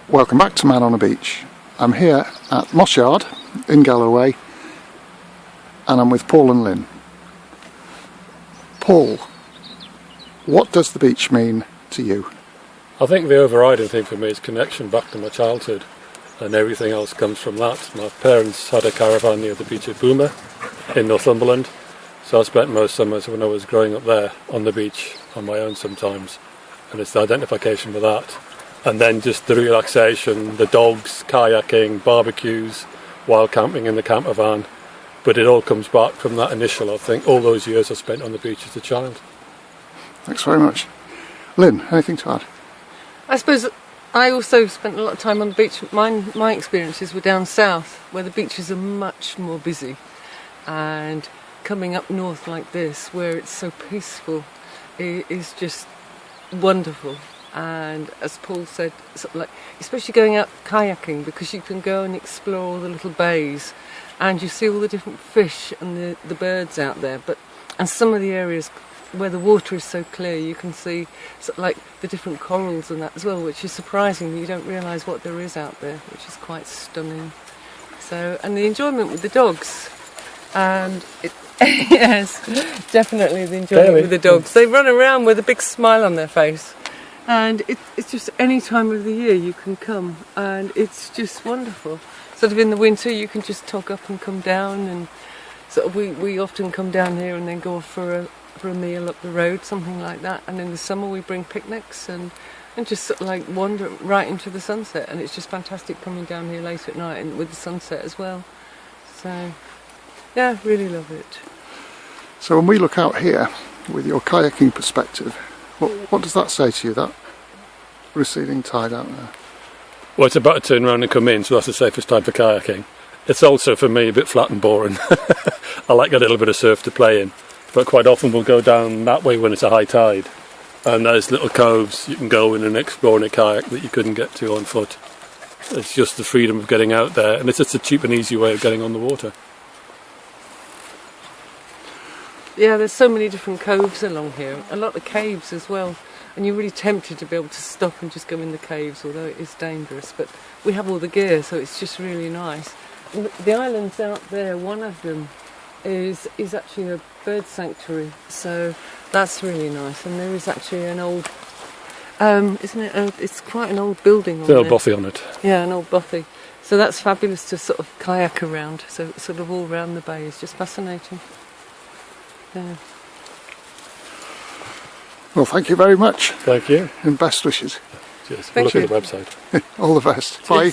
Welcome back to Man on a Beach. I'm here at Mossyard in Galloway and I'm with Paul and Lynne. Paul, what does the beach mean to you? I think the overriding thing for me is connection back to my childhood, and everything else comes from that. My parents had a caravan near the beach at Boomer in Northumberland, so I spent most summers when I was growing up there on the beach on my own sometimes, and it's the identification with that. And then just the relaxation, the dogs, kayaking, barbecues, wild camping in the camper van. But it all comes back from that initial, I think, all those years I spent on the beach as a child. Thanks very much. Lynne, anything to add? I suppose I also spent a lot of time on the beach. My experiences were down south, where the beaches are much more busy. And coming up north like this, where it's so peaceful, is just wonderful. And as Paul said, sort of like, especially going out kayaking, because you can go and explore all the little bays and you see all the different fish and the birds out there. And some of the areas where the water is so clear, you can see sort of like the different corals and that as well, which is surprising. You don't realise what there is out there, which is quite stunning. So, and the enjoyment with the dogs. And yes, definitely the enjoyment with the dogs. They run around with a big smile on their face. And it's just any time of the year you can come, and it's just wonderful. Sort of in the winter you can just tog up and come down, and sort of we often come down here and then go off for a meal up the road, something like that. And in the summer we bring picnics and just sort of like wander right into the sunset, and it's just fantastic coming down here late at night and with the sunset as well. So yeah, really love it. So when we look out here with your kayaking perspective, what does that say to you, that receding tide out there? Well, it's about to turn around and come in, so that's the safest time for kayaking. It's also, for me, a bit flat and boring. I like a little bit of surf to play in, but quite often we'll go down that way when it's a high tide. And there's little coves you can go in and explore in a kayak that you couldn't get to on foot. It's just the freedom of getting out there, and it's just a cheap and easy way of getting on the water. Yeah, there's so many different coves along here, a lot of caves as well, and you're really tempted to be able to stop and just go in the caves, although it is dangerous, but we have all the gear, so it's just really nice. And the islands out there, one of them is actually a bird sanctuary, so that's really nice, and there is actually an old, isn't it, it's quite an old building on there. There's an old bothy on it. Yeah, an old bothy, so that's fabulous to sort of kayak around, so sort of all around the bay is just fascinating. Yeah. Well, thank you very much. Thank you. And best wishes. Cheers. Thank We'll look you. at the website. All the best. Bye.